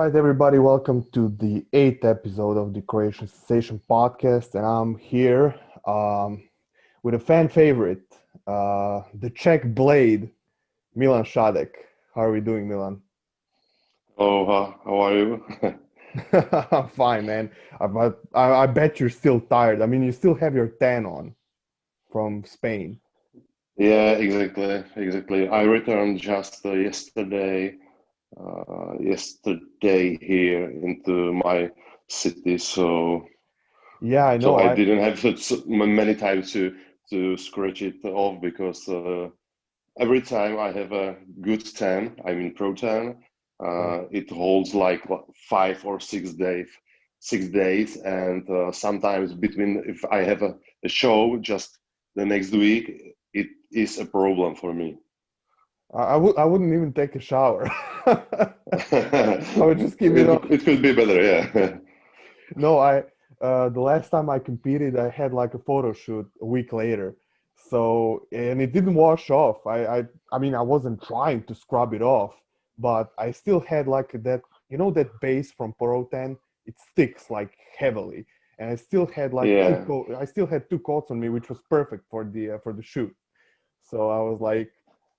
right, everybody, welcome to the eighth episode of the Croatian Sensation podcast, and I'm here with a fan favorite, the Czech Blade, Milan Sadek. How are we doing, Milan? Oh, how are you? I'm fine, man. I bet you're still tired. I mean, you still have your tan on from Spain. Yeah, exactly. I returned just yesterday here into my city, so Yeah, I so know. I I didn't have many time to scratch it off because every time I have a good tan, I mean pro tan, yeah. it holds like 5 or 6 days, and sometimes between if I have a show just the next week, it is a problem for me. I wouldn't even take a shower. I would just keep it on. It could be better, yeah. No, the last time I competed, I had like a photo shoot a week later. So, and it didn't wash off. I mean, I wasn't trying to scrub it off, but I still had like that, that base from Porotan, it sticks like heavily. And I still had like Yeah, I still had two coats on me, which was perfect for the shoot. So I was like,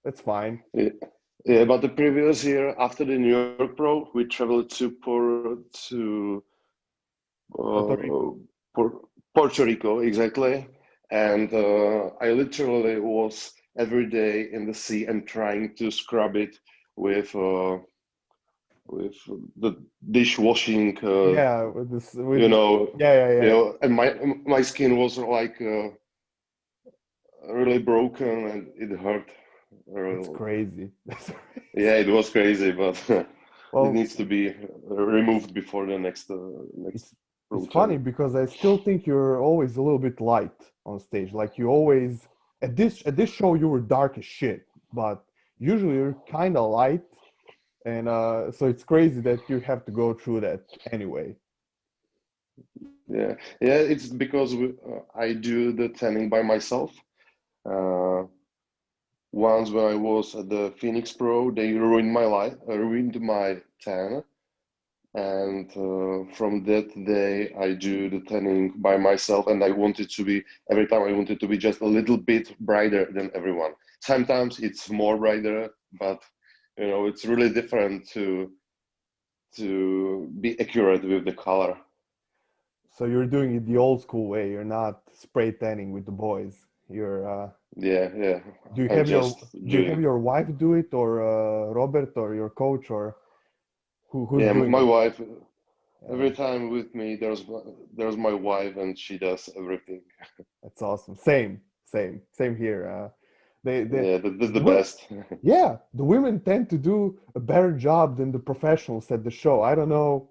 that's fine. yeah, yeah. But the previous year, after the New York Pro, we traveled to Puerto uh, Rico. Puerto Rico, exactly. And I literally was every day in the sea and trying to scrub it with uh, with the dishwashing, Yeah, with this with you know, yeah, yeah, yeah. and my skin was like really broken and it hurt. That's Uh, crazy. yeah, it was crazy, but it Well, needs to be removed before the next it's it's funny routine. because I still think you're always a little bit light on stage. Like you always at this show you were dark as shit, but usually you're kind of light, and so it's crazy that you have to go through that anyway. Yeah, yeah, it's because I do the tanning by myself. Uh, Once when I was at the Phoenix Pro, they ruined my life, ruined my tan, and from that day I do the tanning by myself, and I wanted to be every time I wanted to be just a little bit brighter than everyone. Sometimes it's more brighter, but it's really different to be accurate with the color. So you're doing it the old school way. You're not spray tanning with the boys. You're Yeah, yeah. do you I'm have your just do you have doing. your wife do it, or Robert, or your coach, or who's Yeah, doing my it? wife. Uh, Every time with me, there's my wife, and she does everything. that's awesome. Same here. They Yeah, that's the the women, best. yeah, the women tend to do a better job than the professionals at the show. I don't know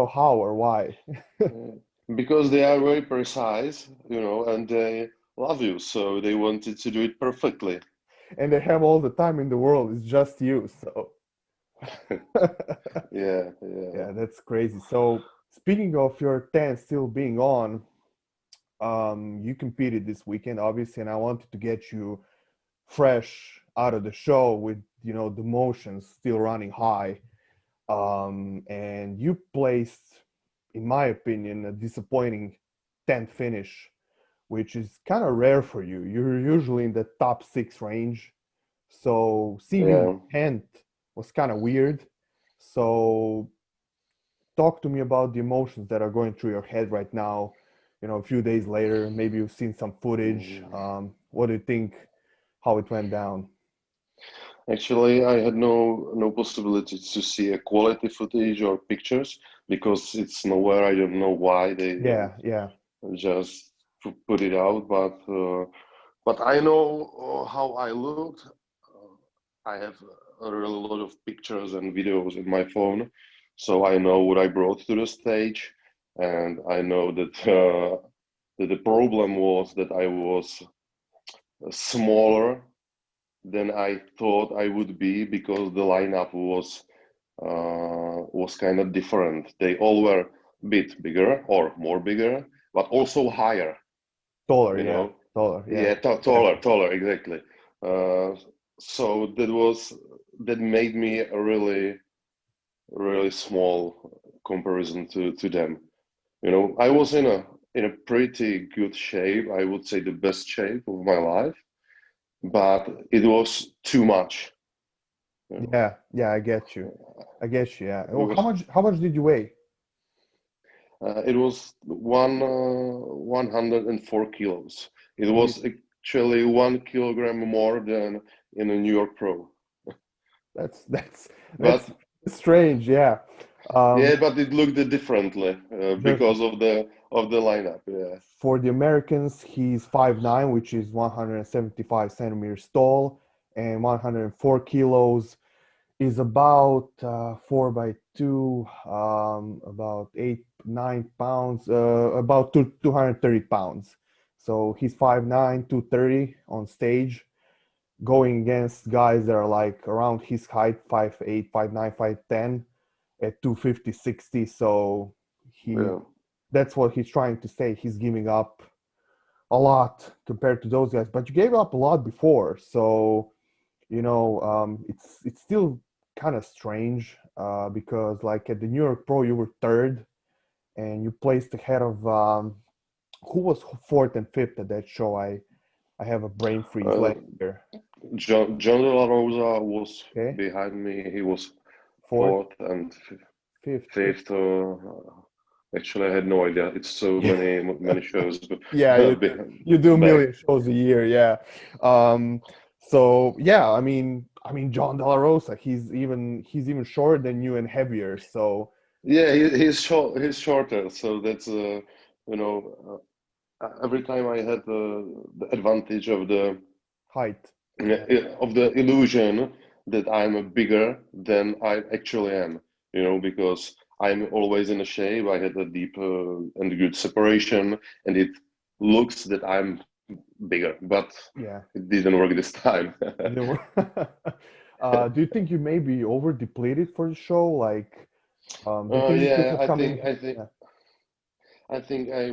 how or why. Yeah. Because they are very precise, and they love you, so they wanted to do it perfectly. And they have all the time in the world. It's just you. So Yeah, yeah. yeah, that's crazy. So speaking of your 10 still being on, you competed this weekend, obviously, and I wanted to get you fresh out of the show with, the motions still running high. And you placed, in my opinion, a disappointing 10th finish, which is kind of rare for you. You're usually in the top six range. So seeing you Yeah. 10th was kind of weird. So talk to me about the emotions that are going through your head right now. A few days later, maybe you've seen some footage. Mhm. What do you think? How it went down? Actually, I had no possibility to see a quality footage or pictures because it's nowhere. I don't know why they don't Yeah, yeah. just put it out, but I know how I looked. I have a real lot of pictures and videos in my phone, so I know what I brought to the stage, and I know that the problem was that I was smaller than I thought I would be because the lineup was kind of different. They all were a bit bigger or more bigger, but also higher. Taller, You yeah. know, Taller, yeah. yeah, taller, Definitely. taller, exactly. Uh, so that made me really really small comparison to them. You know, I was in a pretty good shape. I would say the best shape of my life, but it was too much. You know, Yeah, yeah, I get you. I get you. Yeah. it Well, was how much did you weigh? it was 104 kilos. It You, was actually 1 kilogram more than in a New York Pro. that's that's But that's strange. Yeah. yeah, Um, but it looked differently just because of the lineup. Yeah, for the Americans, he's 5'9", which is 175 centimeters tall, and 104 kilos is about 4 by 2, about 8, 9 pounds, about 230 pounds. So he's 5'9", 230 on stage, going against guys that are like around his height, 5'8", 5'9", 5'10", at 250, 60. So he yeah. that's what he's trying to say. He's giving up a lot compared to those guys, but you gave up a lot before. So it's still kind of strange because like at the New York Pro, you were third and you placed ahead of who was fourth and fifth at that show. I have a brain freeze Uh, last year. John De La Rosa was Okay, behind me. He was fourth, fourth and fifth, fifth. fifth. Actually, I had no idea. It's so Yeah, many shows yeah, you do a back. million shows a year. Yeah. Um, so yeah, I mean John De La Rosa, he's even shorter than you and heavier. So Yeah, he's short. He's shorter, so that's you know, every time I had the advantage height. Yeah. of the illusion that I'm bigger than I actually am. You know, because I'm always in a shape. I had a deep and good separation, and it looks that I'm bigger, but Yeah. it didn't work this time. Didn't work. Do you think you may be over depleted for the show? Like, do you think you could Yeah, have come in? Yeah. I think I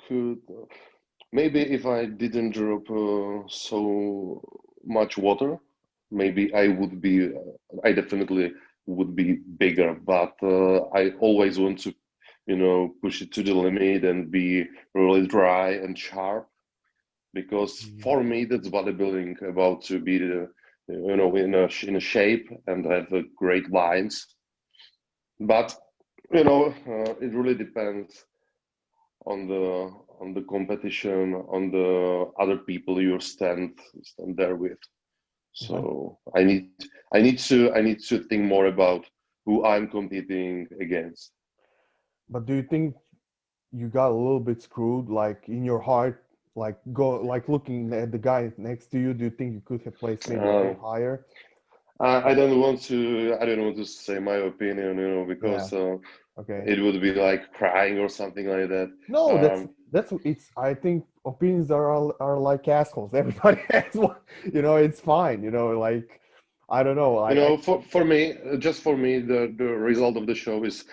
could maybe if I didn't drop so much water, maybe I definitely would be bigger. But I always want to, push it to the limit and be really dry and sharp because Mm. for me that's bodybuilding about to be in a shape and have great lines. But it really depends on the competition, on the other people you stand there with. Yeah. So I need to think more about who I'm competing against. But do you think you got a little bit screwed, like in your heart, like looking at the guy next to you? Do you think you could have placed maybe a Uh, little higher? I don't want to say my opinion, Yeah. because Okay. it would be like crying or something like that. No, Um, that's it's. I think opinions are like assholes. Everybody has one. It's fine. Like I don't know. for me, just for me, the result of the show is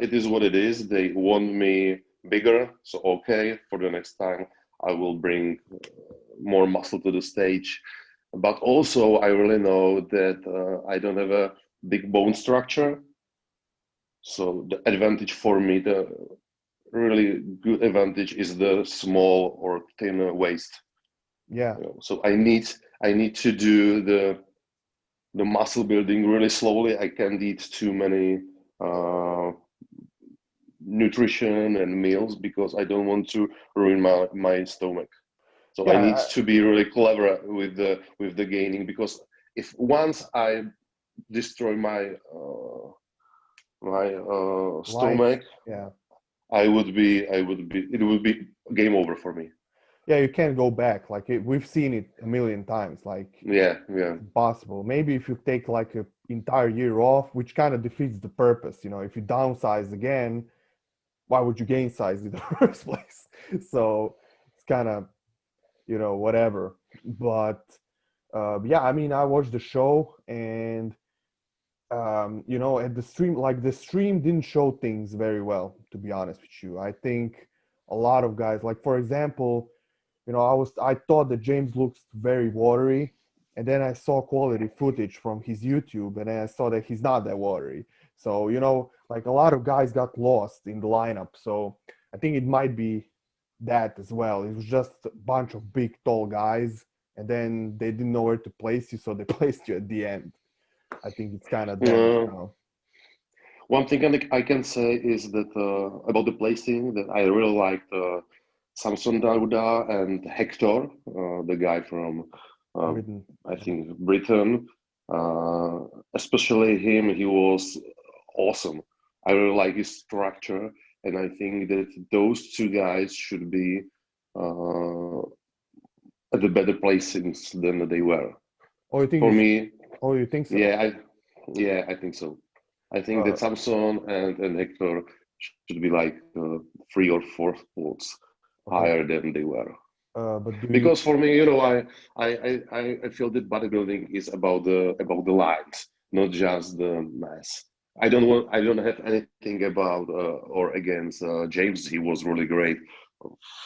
it is what it is. They want me bigger, so okay. For the next time, I will bring more muscle to the stage. But also, I really know that I don't have a big bone structure, so the advantage for me, the really good advantage, is the small or thin waist. Yeah. So I need to do the muscle building really slowly. I can't eat too many uh, nutrition and meals because I don't want to ruin my stomach. So I need Yeah. to be really clever with the gaining because if once I destroy my Life. stomach, Yeah. I would be it would be game over for me. Yeah, you can't go back. Like we've seen it a million times. Like Yeah, yeah. it's impossible. Maybe if you take like a entire year off, which kind of defeats the purpose. If you downsize again, why would you gain size in the first place? So it's kind of whatever. But yeah, I mean, I watched the show and at the stream, like the stream didn't show things very well, to be honest with you. I think a lot of guys, like for example, I thought that James looks very watery, and then I saw quality footage from his YouTube, and then I saw that he's not that watery. So, like a lot of guys got lost in the lineup. So I think it might be that as well. It was just a bunch of big, tall guys, and then they didn't know where to place you, so they placed you at the end. I think it's kind of Uh, that. One thing I can say is that about the placing that I really liked Samson Dauda and Hector, the guy from uh, Written. I think Britain. Uh, Especially him, he was awesome. I really like his structure, and I think that those two guys should be uh, at the better placings than they were. Oh, you think For you should? me, Oh, you think so? yeah, I think so. I think Uh, that Samson and Hector should be like three or four spots okay. higher than they were. But do you? Because for me, I feel that bodybuilding is about the lines, not just the mass. I don't have anything about or against James. He was really great,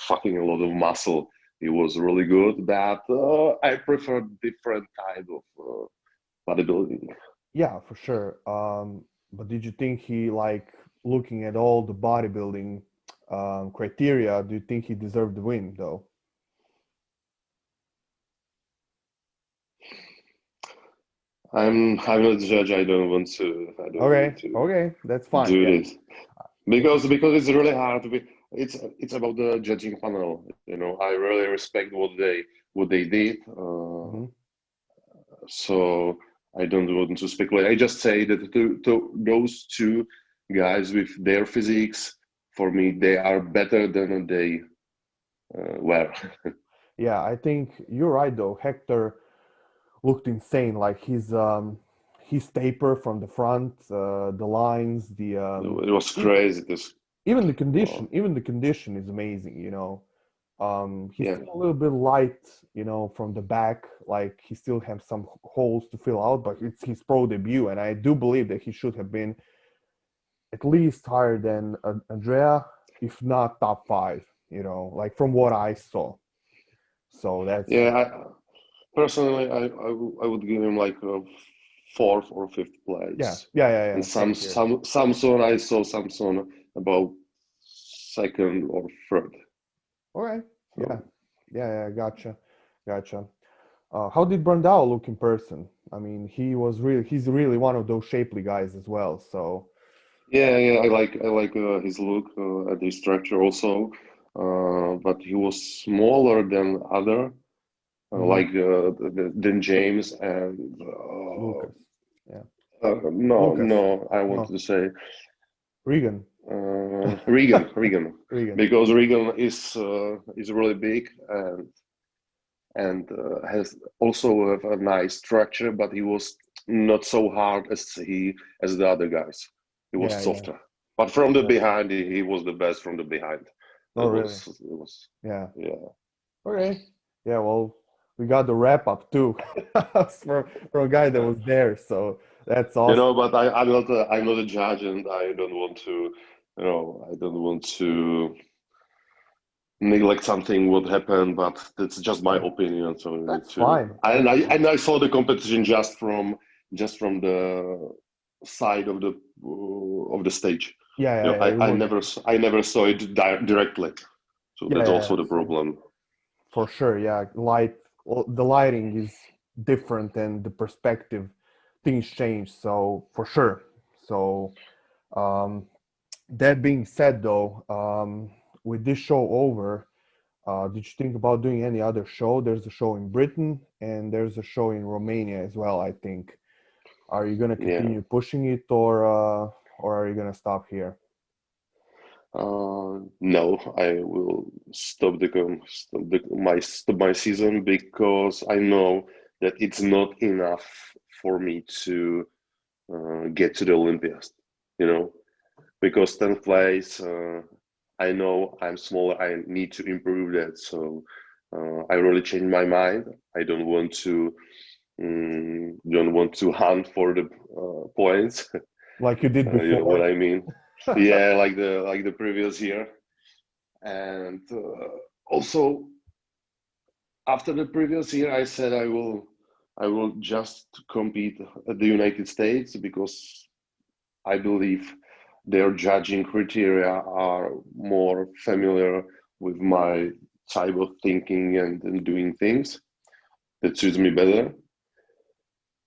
fucking a lot of muscle. He was really good, but I prefer different type of bodybuilding. Yeah, for sure. But did you think he like looking at all the bodybuilding criteria? Do you think he deserved the win though? I'm not a judge. I don't Okay, want to okay, that's fine. do Yeah. this because it's really hard to be. It's about the judging panel. You know, I really respect what they did. Hmm. So I don't want to speculate. I just say that to those two guys with their physiques, for me, they are better than they were. Yeah, I think you're right though. Hector looked insane. Like his taper from the front, the lines, the It was e- crazy. This, uh, even the condition is amazing. He's yeah, still a little bit light, from the back. Like he still has some holes to fill out, but it's his pro debut, and I do believe that he should have been at least higher than Andrea, if not top five. Like from what I saw. So that's yeah. Personally, I would give him like a fourth or fifth yeah, place. yeah, yeah, And yeah. Same here. Samson, I saw Samson about second or third. All right. Yeah, So yeah, gotcha, gotcha. How did Brandao look in person? I mean, he's really one of those shapely guys as well. So. yeah, I like his look and his structure also. But he was smaller than other, Mhm. than James and Lucas. Yeah. Lucas. no, I wanted No. to say Regan. Regan, Regan. because Regan is really big and has also have a nice structure, but he was not so hard as the other guys. He was Yeah, yeah. softer, but from the Yeah. behind, he was the best from the behind. Oh, really? It was Yeah. yeah. Okay. Yeah, well, we got the wrap up too for a guy that was there. So that's You awesome. know, but I'm not a judge, and I don't want to, you know, I don't want to neglect something what happened, but that's just my Yeah, opinion. So you need that's to. fine. That's fine. And I saw the competition just from the side of the stage. Yeah, You yeah, know, yeah. It was. I never saw it directly. So Yeah, that's yeah, yeah. also the Same. problem. For sure. Yeah. Well, the lighting is different and the perspective, things change. So for sure. So, um, that being said, though, with this show over, did you think about doing any other show? There's a show in Britain and there's a show in Romania as well, I think. Are you gonna Yeah. continue pushing it, or are you gonna stop here? No, I will stop my season because I know that it's not enough for me to get to the Olympics. You know, because 10th place, I know I'm smaller. I need to improve that. So I really changed my mind. I don't want to hunt for the points. Like you did You know what before? I mean? Yeah, like the previous year. And also after the previous year, I said I will just compete at the United States because I believe their judging criteria are more familiar with my type of thinking and doing things. That suits me better.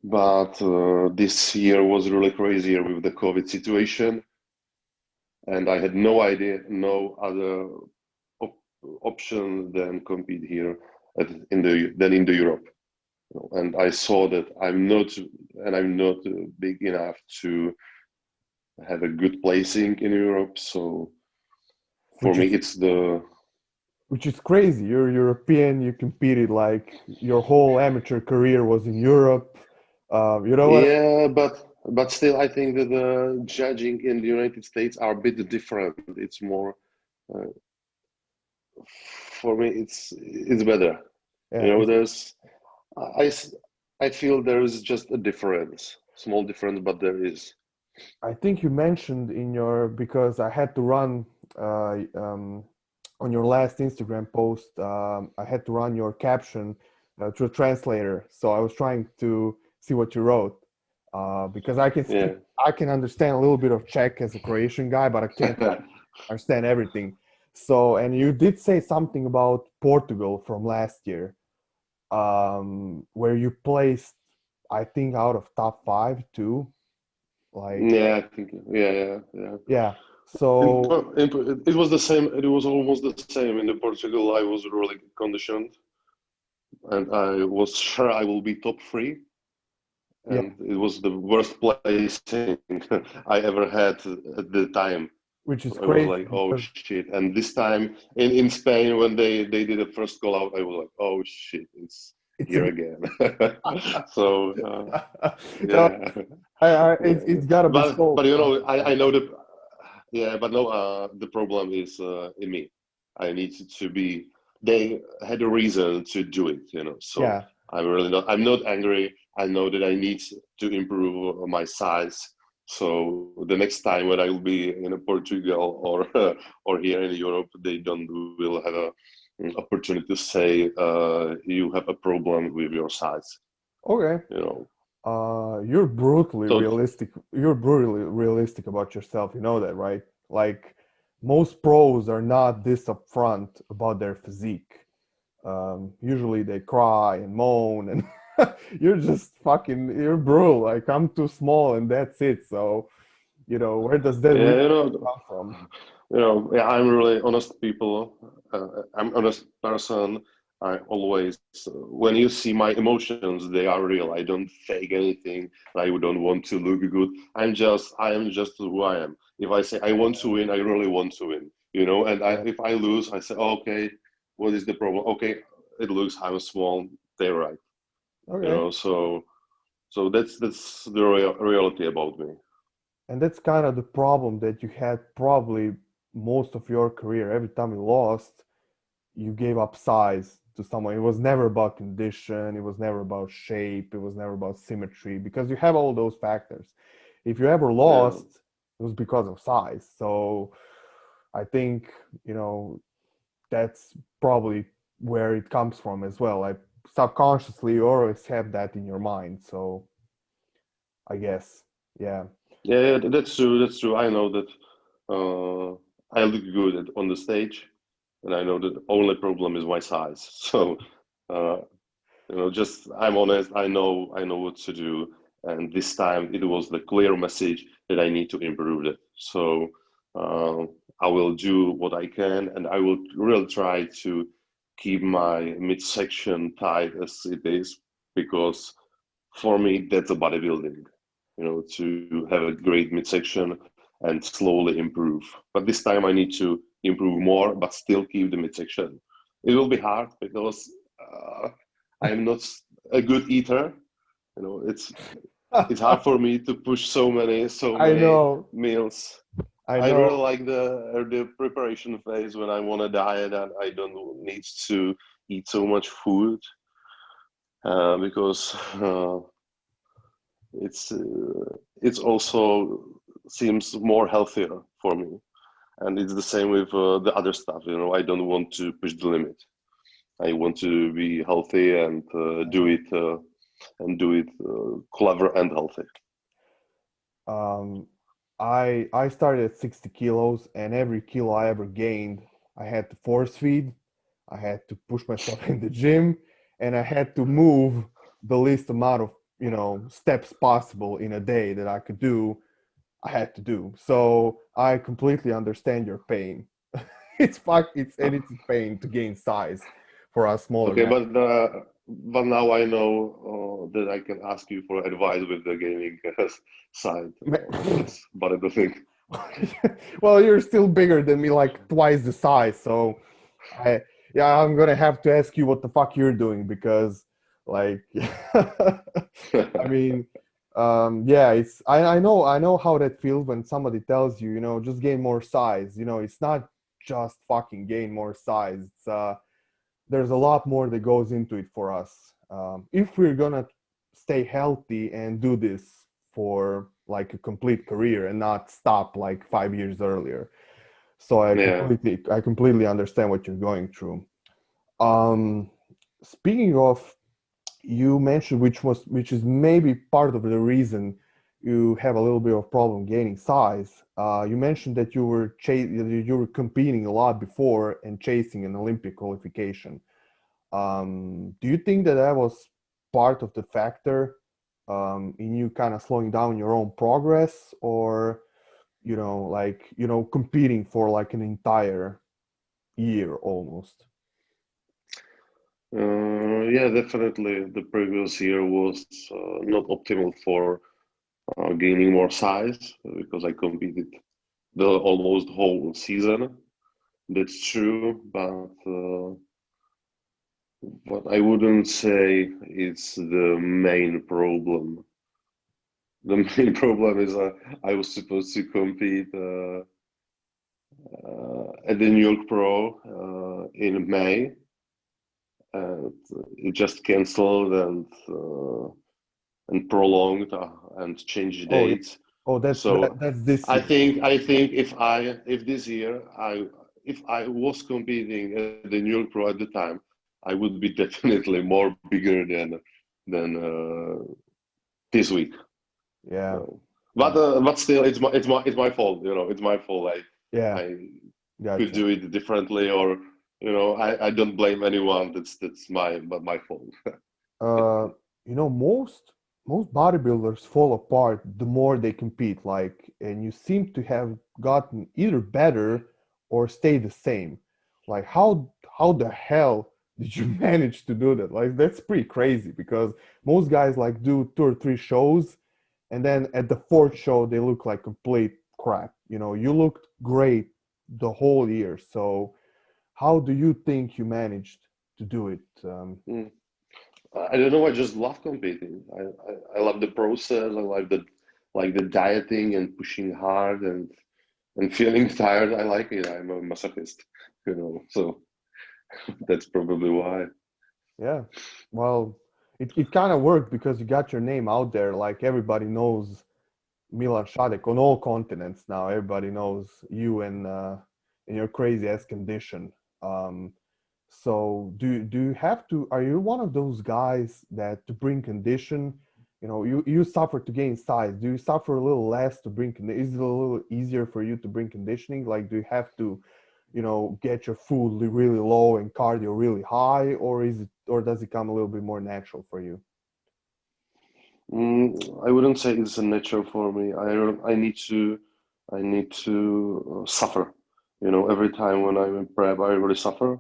But this year was really crazy year with the COVID situation, and I had no idea, no other op option than compete here in the Europe. And I saw that I'm not big enough to have a good placing in Europe. So for which me, is it's the which is crazy. You're European. You competed like your whole amateur career was in Europe. You know what? yeah, but still, I think that the judging in the United States are a bit different. It's more uh, for me. It's better. You Yeah, know, I s- I feel there is just a difference, small difference, but there is. I think you mentioned in your because I had to run on your last Instagram post. I had to run your caption through a translator, so I was trying to see what you wrote because Yeah. I can understand a little bit of Czech as a Croatian guy, but I can't understand everything. So, and you did say something about Portugal from last year, where you placed, I think, out of top five too. Like, Yeah, I think yeah. yeah. So, It was the same. It was almost the same in the Portugal. I was really conditioned, and I was sure I will be top three. yeah, And it was the worst placing I ever had at the time. which is I was crazy like, oh because shit. And this time in Spain, when they did the first call out, I was like, oh shit, it's it's here a again. So no, yeah, yeah. it's gotta be But solved you know, somehow. I know the yeah, but no, the problem is in me. I need to be. They had a reason to do it, you know. So Yeah. I'm really not. I'm not angry. I know that I need to improve my size. So the next time when I will be in Portugal or or here in Europe, they don't will have a opportunity to say you have a problem with your size. Okay. You know. You're brutally So realistic. You're brutally realistic about yourself. You know that, right? Like most pros are not this upfront about their physique. Usually they cry and moan, and you're just fucking. You're brutal. Like I'm too small, and that's it. So where does that yeah, really you know. come from? Yeah, I'm really honest people. I'm honest person. I always, when you see my emotions, they are real. I don't fake anything. I don't want to look good. I am just who I am. If I say I want to win, I really want to win. You know, and Yeah. if I lose, I say, okay, what is the problem? Okay, it looks I'm small. They're right. You Okay. know, so that's the reality about me. And that's kind of the problem that you had probably most of your career. Every time you lost, you gave up size to someone. It was never about condition, it was never about shape, it was never about symmetry because you have all those factors. If you ever Yeah, lost, it was because of size. So I think, you know, that's probably where it comes from as well. Like subconsciously, you always have that in your mind. So I guess, yeah. yeah, that's true. That's true. I know that I look good on the stage, and I know that the only problem is my size. So, uh, just I'm honest. I know what to do, and this time it was the clear message that I need to improve it. So, uh, I will do what I can, and I will really try to keep my midsection tight as it is, because for me that's a bodybuilding. To have a great midsection and slowly improve. But this time I need to improve more, but still keep the midsection. It will be hard because I am not a good eater. It's hard for me to push so I many know, meals. I I really know. like the preparation phase when I want to diet and I don't need to eat so much food because it's also seems more healthier for me, and it's the same with the other stuff. I don't want to push the limit. I want to be healthy and do it and do it clever and healthy. Um, I started at 60 kilos, and every kilo I ever gained, I had to force feed, I had to push myself in the gym, and I had to move the least amount of, steps possible in a day that I could do. I had to do. So I completely understand your pain. It's a pain to gain size for us smaller Okay, guys. but now I know that I can ask you for advice with the gaming side. That's about the thing. Well, you're still bigger than me, like twice the size. So I, yeah, I'm gonna have to ask you what the fuck you're doing because, like, I mean, yeah, I know how that feels when somebody tells you, just gain more size. It's not just fucking gain more size. There's a lot more that goes into it for us. If we're gonna stay healthy and do this for like a complete career and not stop like 5 years earlier. So Yeah. I completely understand what you're going through. Um, Speaking of, you mentioned which is maybe part of the reason you have a little bit of problem gaining size. You mentioned that you were competing a lot before and chasing an Olympic qualification. Do you think that was part of the factor in you kind of slowing down your own progress, or competing for like an entire year almost? Yeah, definitely. The previous year was not optimal for gaining more size because I competed the almost whole season. That's true, but I wouldn't say it's the main problem. The main problem is I was supposed to compete at the New York Pro in May, and it just canceled and prolonged and changed Oh yeah. dates. Oh, So that's this year. I think if this year if I was competing at the New York Pro at the time, I would be definitely more bigger than this week. Yeah. So, Yeah. but still, it's my fault. You know, it's my fault. Yeah. I could Gotcha. do it differently, or I don't blame anyone. That's my fault. uh most bodybuilders fall apart the more they compete, like, and you seem to have gotten either better or stay the same. Like, how the hell did you manage to do that? Like, that's pretty crazy because most guys like do 2 or 3 shows, and then at the fourth show they look like complete crap. You looked great the whole year. So how do you think you managed to do it? Mm. I don't know. I just love competing. I love the process. I like the dieting and pushing hard and feeling tired. I like it. I'm a masochist, so that's probably why. Yeah. Well, it kind of worked because you got your name out there. Like, everybody knows Milan Sadek on all continents now. Everybody knows you and your crazy ass condition. Um, so do you have to? Are you one of those guys that to bring condition? You suffer to gain size. Do you suffer a little less to bring? Is it a little easier for you to bring conditioning? Like, do you have to, get your food really low and cardio really high, or does it come a little bit more natural for you? I wouldn't say it's a natural for me. I need to suffer. Every time when I'm in prep, I really suffer.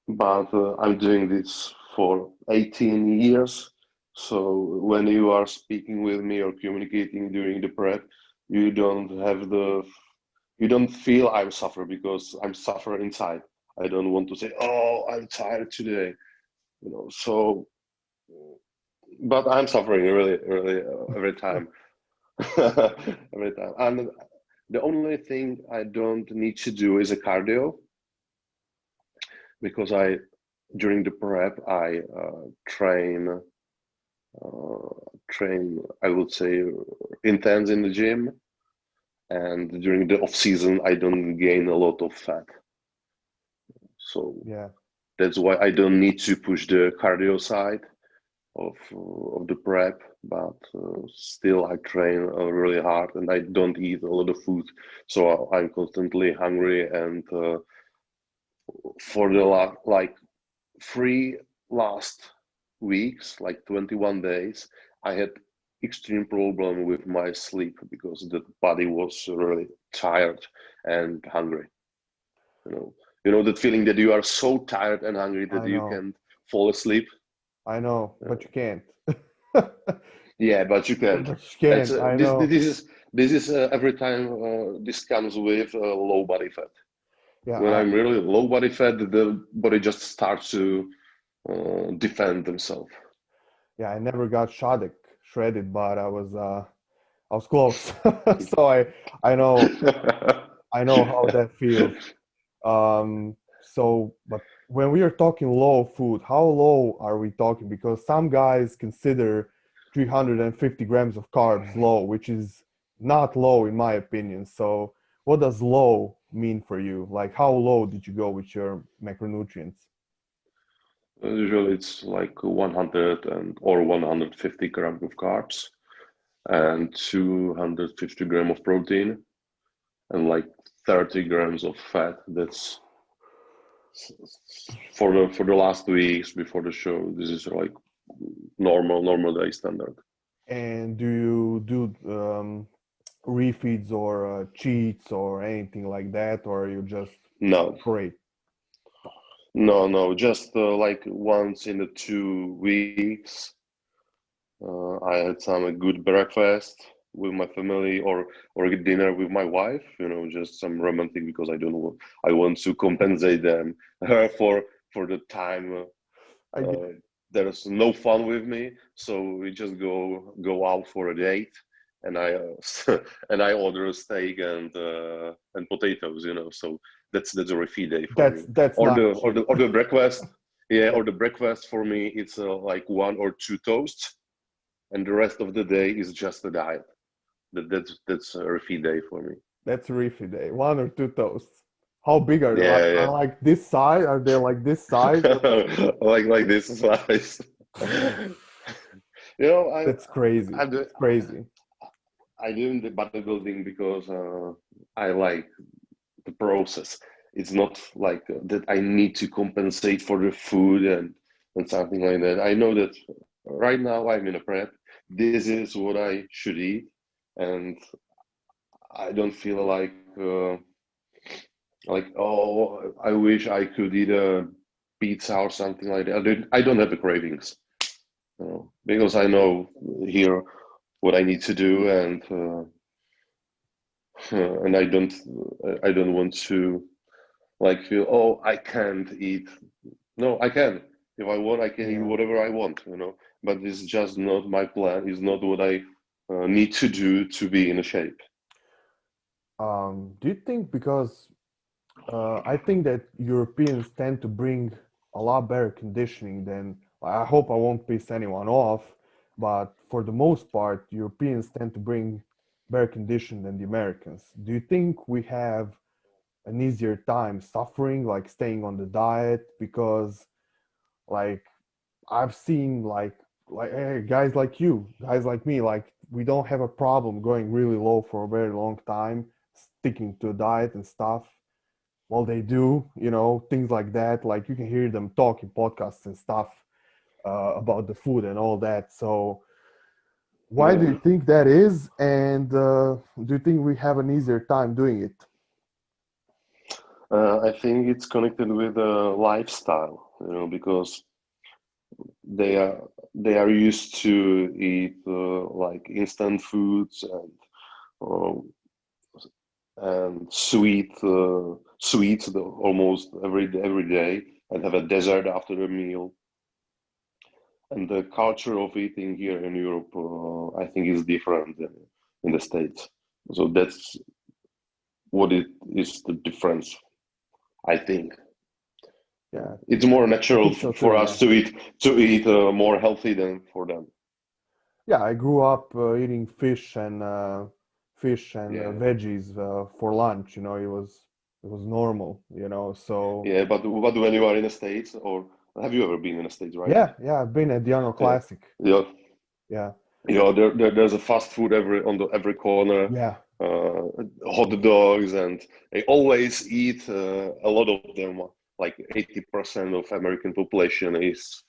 But I'm doing this for 18 years. So when you are speaking with me or communicating during the prep, you don't have you don't feel I'm suffer because I'm suffer inside. I don't want to say, oh, I'm tired today. So, but I'm suffering really, really every time, every time. And the only thing I don't need to do is a cardio because during the prep, I uh, train, I would say, intense in the gym. And during the off season, I don't gain a lot of fat. So Yeah. that's why I don't need to push the cardio side. of the prep, but still I train really hard and I don't eat a lot of food, so I'm constantly hungry. And for the like 3 last weeks, like 21 days, I had extreme problem with my sleep because the body was really tired and hungry. You know, you know that feeling that you are so tired and hungry that I you know, can't fall asleep. I know, Uh, but you can't. yeah, but you can't. But you That's can't. I know. this is every time this comes with low body fat. Yeah, When I'm really low body fat, the body just starts to defend themselves. yeah. I never got shredded, but I was close. So I know I know how that feels. But when we are talking low food, how low are we talking? Because some guys consider 350 grams of carbs low, which is not low in my opinion. So, what does low mean for you? Like, how low did you go with your macronutrients? Usually it's like 100 and or 150 grams of carbs and 250 gram of protein and like 30 grams of fat. That's for the last weeks before the show. This is like normal day standard. And do you do refeeds or cheats or anything like that, or you just No, straight? no, just like once in the 2 weeks, I had some good breakfast with my family or a dinner with my wife. You know, just some romantic because I don't want I want to compensate them for the time I get there's no fun with me, so we just go out for a date, and I and I order a steak and potatoes. You know, so that's a refeed day for me. that's Or not or cheat. the breakfast, yeah, or the breakfast for me it's like one or two toasts, and the rest of the day is just a diet. That's a refeed day for me. That's reefy day. One or two toasts. How big are they? Are Yeah, like this size? Are they like this size? Or yeah, like this slice. You know, that's crazy. I do That's crazy. I do in the bodybuilding because I like the process. It's not like that I need to compensate for the food and something like that. I know that right now I'm in a prep. This is what I should eat, and I don't feel like oh I wish I could eat a pizza or something like that. I don't have the cravings, you know, because I know here what I need to do, and I don't want to like feel oh I can't eat. No, I can. If I want, I can eat Yeah. whatever I want, you know. But it's just not my plan. It's not what I need to do to be in a shape. Do you think because I think that Europeans tend to bring a lot better conditioning than I hope I won't piss anyone off, but for the most part, Europeans tend to bring better condition than the Americans. Do you think we have an easier time suffering, like staying on the diet? Because like I've seen hey, guys like you, guys like me, like we don't have a problem going really low for a very long time, sticking to a diet and stuff. Well, they do, things like that. Like you can hear them talk in podcasts and stuff about the food and all that. So why do Yeah. you think that is? And do you think we have an easier time doing it? I think it's connected with lifestyle, you know, because they are used to eat like instant foods uh, and sweets almost every day, and have a dessert after a meal. And the culture of eating here in Europe, I think, is different than in the States. So that's what it is the difference. I think Yeah, it's more I natural think so too. for Yeah. us to eat more healthy than for them. Yeah, I grew up eating fish and Yeah, veggies for lunch. It was normal. So yeah. But when you are in the States or Have you ever been in the States, right? Yeah, I've been at the Arnold Yeah. Classic. Yeah. Yeah, There's a fast food every corner, yeah, uh, hot dogs, and they always eat a lot of them. Like 80% of American population is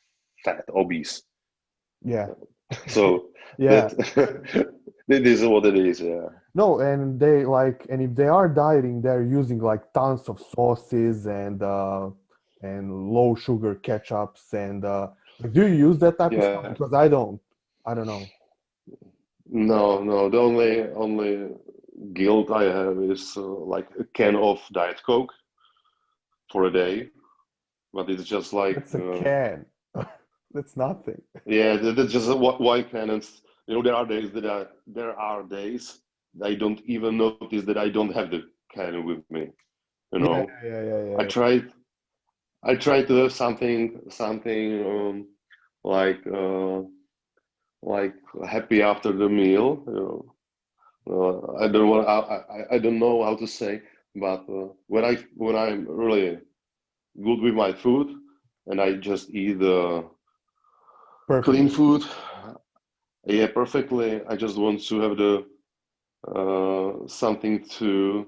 fat, obese. yeah, So yeah. that that is what it is. Yeah. No, and they like, and if they are dieting, they're using like tons of sauces and low sugar ketchups like, do you use that type of stuff? Yeah. Because I don't. I don't know. No, no. The only guilt I have is like a can of Diet Coke for a day, but it's just like That's a can. That's nothing. yeah, that's just a white can. And there are days I don't even notice that I don't have the can with me. You Yeah, know, yeah, yeah, I yeah, tried I tried to have something like like happy after the meal. You know, I don't know how to say, but when I'm really good with my food and I just eat clean perfectly. food, yeah, perfectly. I just want to have the something to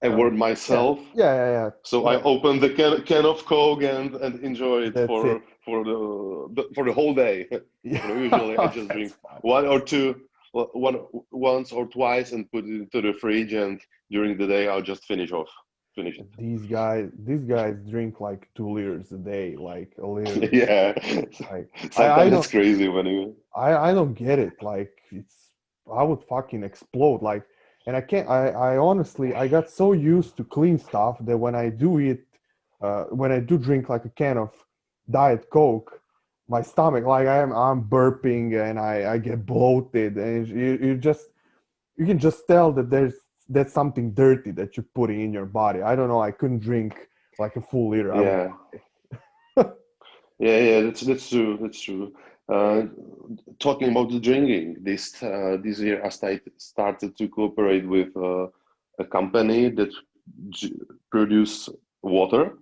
Uh, award yeah, myself. yeah, yeah, yeah. So I Like, open the can of Coke and enjoy it that's it. for the whole day. Yeah, Usually I just drink that's fucking one or awesome. two, one once or twice and put it into the fridge. And during the day I'll just finish it. These guys drink like 2 liters a day, like a liter. Yeah, Like, I sometimes it's don't, crazy when you. I don't get it. Like, I would fucking explode. Like, and I can't. I honestly, I got so used to clean stuff that when I do drink like a can of Diet Coke, my stomach, like I'm burping and I get bloated, and you can just tell that that's something dirty that you're putting in your body. I don't know. I couldn't drink like a full liter. I would Yeah, die. yeah. That's true. That's true. Uh, Talking about the drinking, this year started to cooperate with a company that produce water.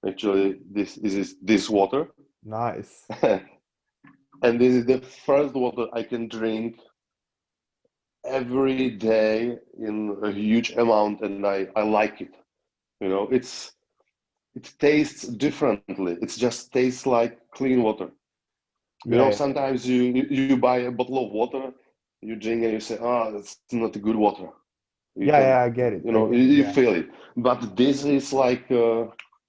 Actually, this water, Nice. and this is the first water I can drink every day in a huge amount, and I like it. You know, it tastes differently. It just tastes like clean water. You Yeah, know, yeah, sometimes you buy a bottle of water, you drink and you say, "Oh, that's not a good water." You yeah, can, yeah. I get it. you I know, get it. you Yeah. feel it. But this is like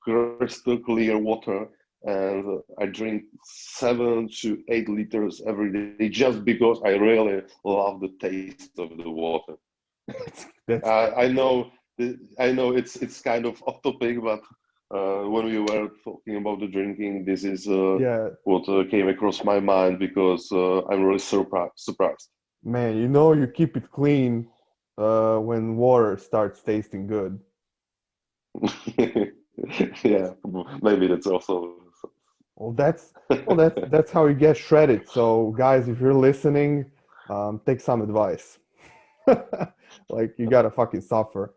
crystal clear water, and I drink 7 to 8 liters every day just because I really love the taste of the water. That's I know, I know it's kind of off topic, but when we were talking about the drinking, this is yeah, what came across my mind because I'm really surprised. man. You keep it clean when water starts tasting good. Yeah, maybe that's also. Well, that's how you get shredded. So, guys, if you're listening, take some advice. Like, you gotta fucking suffer.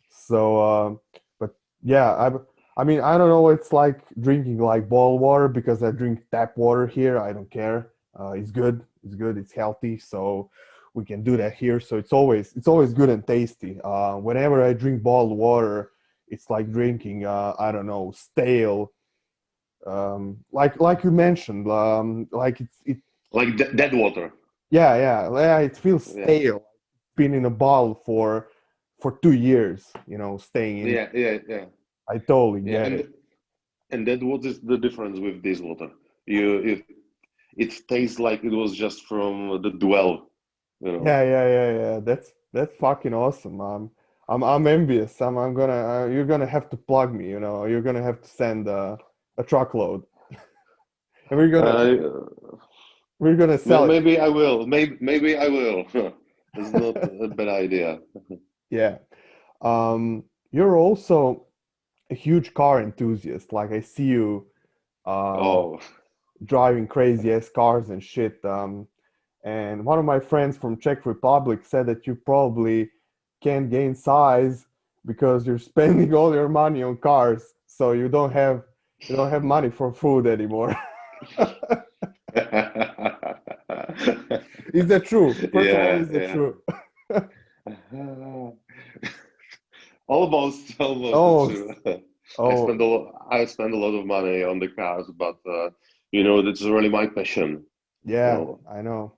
So, but yeah, I mean, I don't know what it's like drinking like boiled water because I drink tap water here. I don't care. It's good. It's good. It's healthy. So we can do that here. So it's always good and tasty. Whenever I drink boiled water, it's like drinking I don't know, stale. Like you mentioned, like it Like dead water. yeah, it feels Yeah, stale. Been in a bottle for 2 years, staying in. yeah, yeah. I totally Yeah, get it. and that what is the difference with this water? You it tastes like it was just from the well, you know. Yeah. That's fucking awesome. I'm envious. I'm gonna you're gonna have to plug me. You're gonna have to send a truckload, and we're gonna Uh, we're gonna sell it. maybe I will. Maybe I will. It's not a bad idea. Yeah. You're also a huge car enthusiast. Like, I see you Oh, driving crazy ass cars and shit. And one of my friends from Czech Republic said that you probably can't gain size because you're spending all your money on cars. so you don't have money for food anymore. Is that true? First of all, Yeah, is that yeah. true? Almost it's Oh, true. oh, I spend a lot of money on the cars, but that's really my passion. You yeah, know, I know.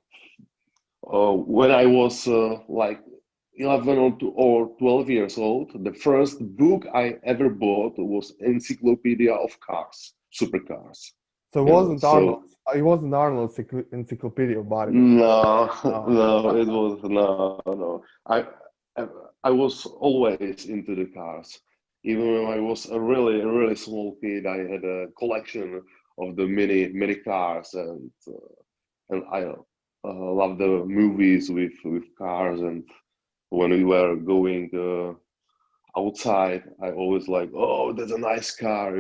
when I was like 11 or 12 years old, the first book I ever bought was Encyclopedia of Cars, Supercars. So So It wasn't Arnold's Encyclopedia of Bodybuilding. no, No. no, it was no, no. I I was always into the cars. Even when I was a really small kid, I had a collection of the mini cars, and I love the movies with cars. And when we were going outside, I always like, oh, that's a nice car.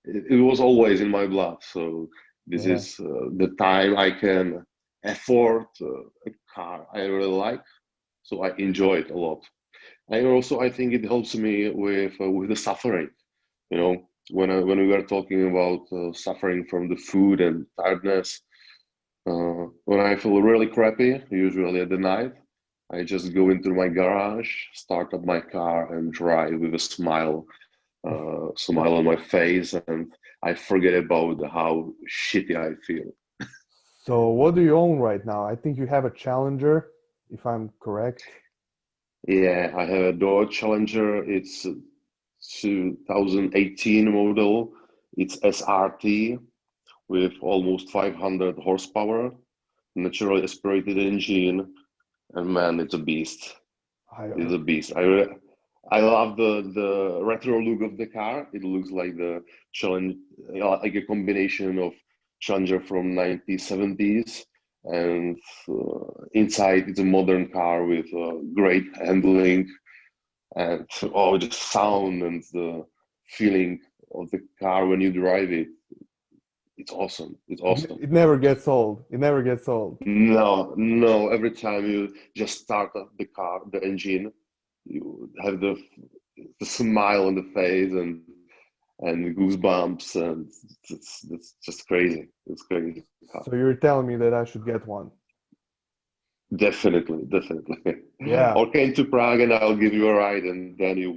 It was always in my blood. So this Yeah. is the time I can afford a car I really like. So I enjoy it a lot. And also, I think it helps me with the suffering. When we were talking about suffering from the food and tiredness, when I feel really crappy, usually at the night, I just go into my garage, start up my car, and drive with a smile on my face, and I forget about how shitty I feel. So what do you own right now? I think you have a Challenger, if I'm correct. Yeah, I have a Dodge Challenger. It's a 2018 model. It's SRT with almost 500 horsepower, naturally aspirated engine, and man, it's a beast. I It's a beast. I love the retro look of the car. It looks like the challenge, like a combination of Challenger from 1970s, and inside it's a modern car with great handling, and the sound and the feeling of the car when you drive it. It's awesome. It's awesome. it never gets old. It never gets old. No, no. Every time you just start up the car, the engine, you have the smile on the face and goosebumps, and it's just crazy. It's crazy car. So you're telling me that I should get one. Definitely, definitely. Yeah. Or came to Prague and I'll give you a ride, and then you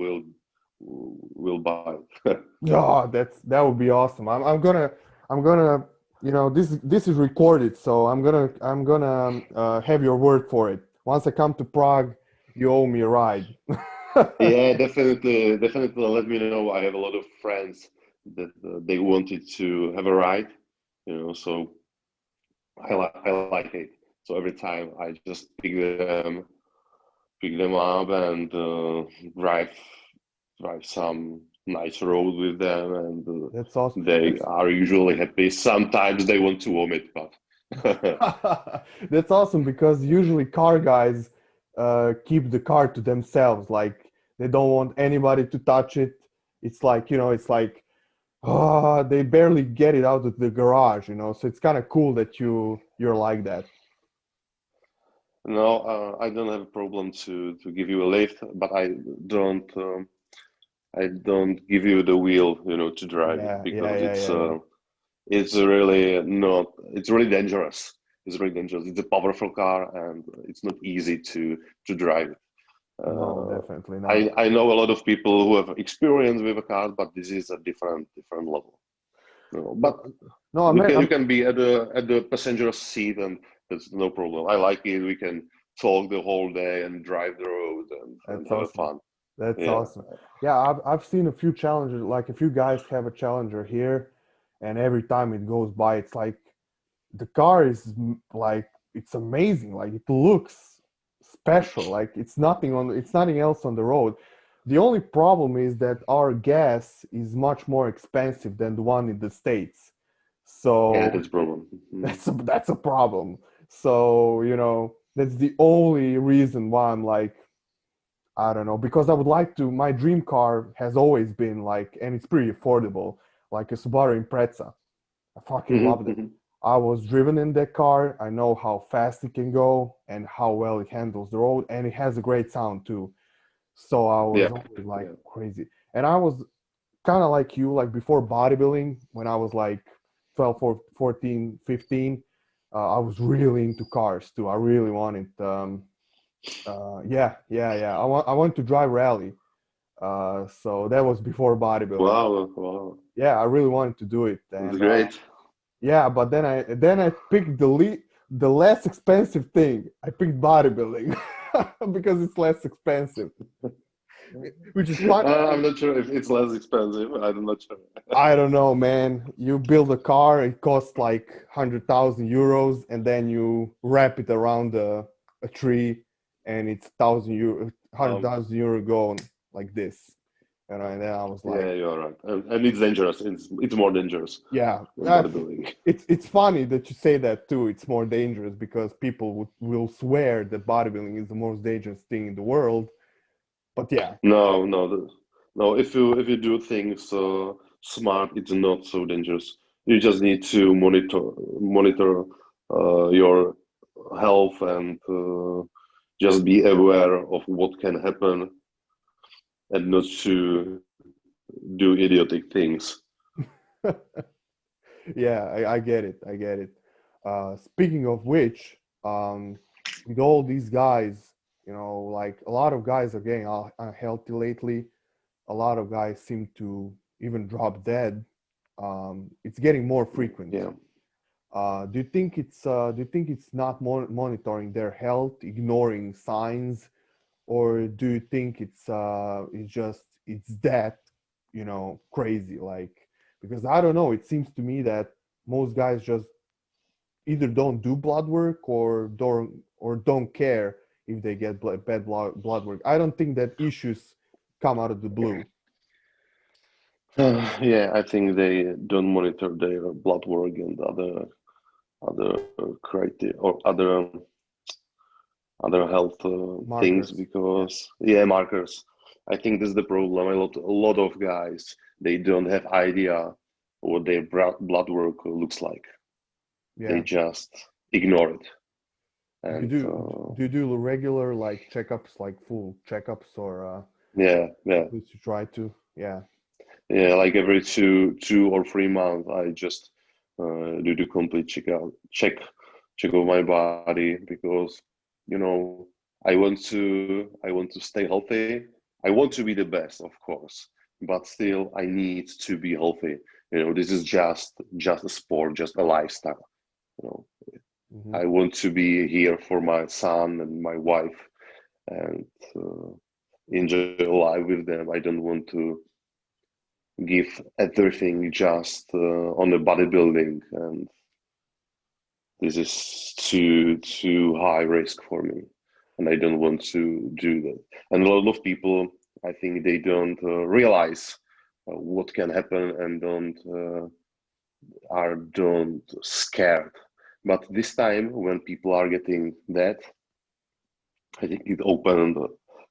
will buy it. Yeah, that would be awesome. I'm gonna this is recorded, so I'm gonna have your word for it. Once I come to Prague, you owe me a ride. Yeah, definitely, definitely. Let me know. I have a lot of friends that they wanted to have a ride, so I like it. So every time I just pick them up and drive some nice road with them, and That's awesome. they are usually happy. Sometimes they want to vomit, but That's awesome because usually car guys keep the car to themselves. Like they don't want anybody to touch it. It's like they barely get it out of the garage. So it's kind of cool that you're like that. no, I don't have a problem to give you a lift, but don't. I don't give you the wheel, to drive it Yeah, yeah, because yeah, yeah, yeah. it's really not. It's really dangerous. It's really dangerous. It's a powerful car, and it's not easy to drive it. No, Uh, definitely not. I know a lot of people who have experience with a car, but this is a different level. But No, you can be at the passenger seat, and that's no problem. I like it. We can talk the whole day and drive the road and that's have a awesome. fun. That's Yeah. awesome. Yeah, I've seen a few challengers, like a few guys have a challenger here, and every time it goes by, it's like the car is like it's amazing. Like it looks special. Like it's nothing else on the road. The only problem is that our gas is much more expensive than the one in the States. Yeah, So that's a problem. Mhm. that's a problem. So, that's the only reason why I'm like, I don't know, because I would like to. My dream car has always been like, and it's pretty affordable, like a Subaru Impreza. I fucking loved it. Mhm. I was driven in that car. I know how fast it can go and how well it handles the road, and it has a great sound too. So I was Yeah, always like yeah. crazy. And I was kind of like you, like before bodybuilding, when I was like 12, 14, 15, I was really into cars too. I really wanted, yeah. I want to drive rally. So that was before bodybuilding. Wow, wow, Yeah, I really wanted to do it, that's and great. yeah, but then I picked the less expensive thing. I picked bodybuilding because it's less expensive, which is fun. I'm not sure if it's less expensive. I'm not sure. I don't know, man. You build a car, it costs like 100,000 euros, and then you wrap it around a tree, and it's 1,000 euro, Um, 100,000 euro going like this. And then I was like, yeah, you're right, and it's dangerous. It's more dangerous yeah, than bodybuilding. it's funny that you say that too. It's more dangerous because people will swear that bodybuilding is the most dangerous thing in the world. But yeah, No, no, no. If you do things smart, it's not so dangerous. You just need to monitor your health and just be aware of what can happen and not to do idiotic things. yeah, I get it. I get it. Speaking of which, with all these guys, like a lot of guys are getting unhealthy lately. A lot of guys seem to even drop dead. It's getting more frequent. Yeah. Do you think it's not monitoring their health, ignoring signs, or do you think it's that crazy, like, because I don't know, it seems to me that most guys just either don't do blood work or don't care if they get bad blood work. I don't think that issues come out of the blue. Yeah, I think they don't monitor their blood work and other criteria or other health things Markers. Yeah. because yeah, markers. I think this is the problem. A lot of guys they don't have idea what their blood work looks like. They Yeah. just ignore it, Do you and do do you do regular like checkups, like full checkups, or yeah, yeah, at least you try to? Yeah. yeah. Like every two or 3 months, I just do the complete check of my body because you know I want to stay healthy. I want to be the best, of course, but still I need to be healthy. This is just a sport, just a lifestyle. You know, Hmm. I want to be here for my son and my wife and enjoy life with them. I don't want to give everything just on the bodybuilding, and this is too high risk for me, and I don't want to do that. And a lot of people, I think, they don't realize what can happen and don't scared. But this time, when people are getting that, I think it opened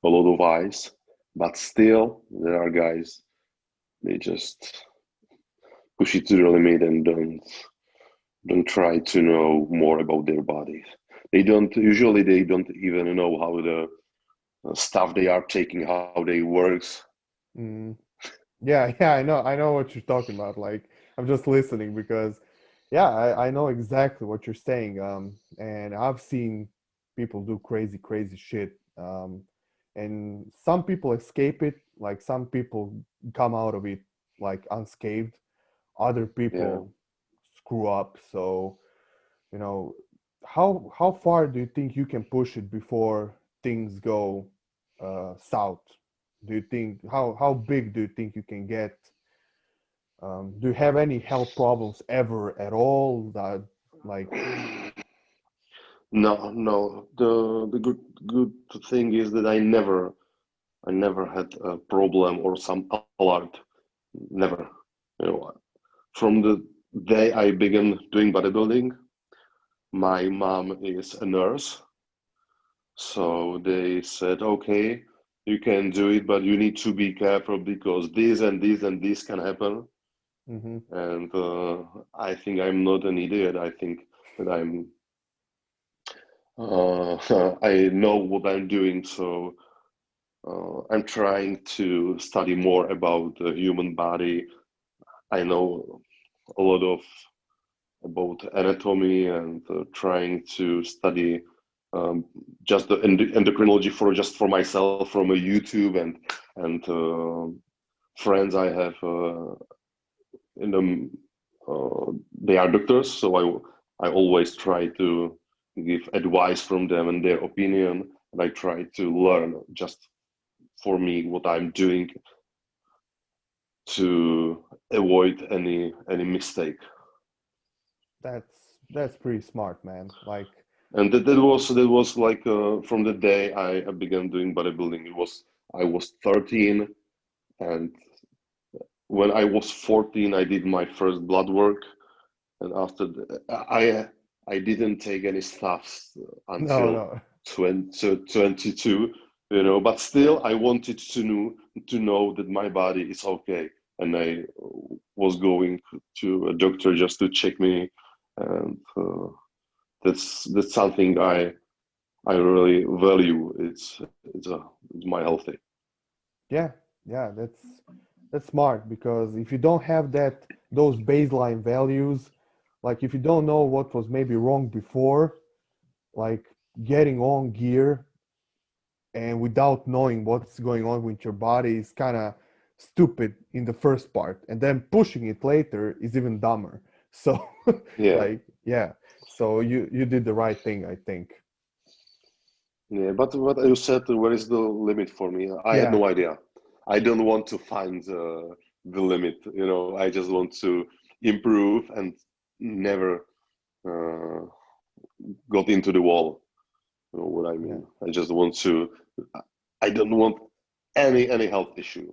a lot of eyes. But still, there are guys they just push it to the limit and don't try to know more about their bodies. They don't even know how the stuff they are taking, how they works. Mm. Yeah, yeah, I know what you're talking about. Like, I'm just listening because, yeah, I know exactly what you're saying. And I've seen people do crazy, crazy shit. And some people escape it, like some people come out of it like unscathed. Other Yeah. people screw up. So, you know, how far do you think you can push it before things go south? Do you think how big do you think you can get? Do you have any health problems ever at all? That like, No, no. The good thing is that I never had a problem or some alert. Never. You know, from the day I began doing bodybuilding, my mom is a nurse, so they said, okay, you can do it, but you need to be careful because this and this and this can happen. hmm And I think I'm not an idiot. I think that I know what I'm doing. So I'm trying to study more about the human body. I know a lot of about anatomy and trying to study just the endocrinology for myself from a YouTube and friends I have in the they are doctors, so I always try to give advice from them and their opinion, and I try to learn just for me what I'm doing to avoid any mistake. That's pretty smart, man. Like, And that was like from the day I began doing bodybuilding. I was 13, and when I was 14, I did my first blood work, and after I didn't take any stuffs no, until no. 22, but still I wanted to know that my body is okay, and I was going to a doctor just to check me, and that's something I really value. It's my healthy. Yeah, yeah, that's smart because if you don't have those baseline values, like if you don't know what was maybe wrong before, like getting on gear and without knowing what's going on with your body is kind of stupid in the first part, and then pushing it later is even dumber. So, Yeah, like, yeah, so you did the right thing, I think. yeah. But what you said, where is the limit for me? I had Yeah, no idea. I don't want to find the limit. I just want to improve and never uh, got into the wall. You know what I yeah. mean? I just want to. I don't want any health issue.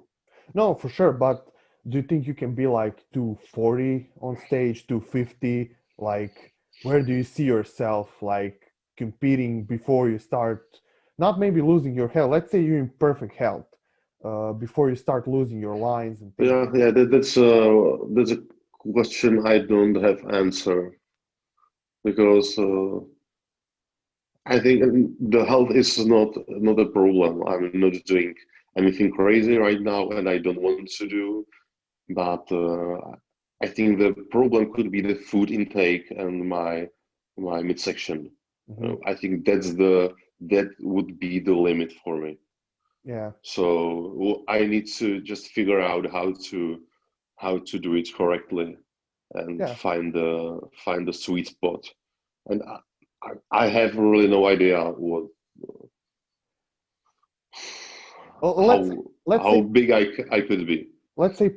No, for sure. But do you think you can be like 240 on stage, 250? Like, where do you see yourself like competing before you start, not maybe losing your health? Let's say you're in perfect health, before you start losing your lines and things Yeah, like yeah. that. That's a question I don't have answer because I think the health is not a problem. I'm not doing anything crazy right now, and I don't want to do. But I think the problem could be the food intake and my midsection. Hmm. I think that would be the limit for me. Yeah, So I need to just figure out how to do it correctly and yeah. find the sweet spot. And I have really no idea Well, how let's how say big I could be.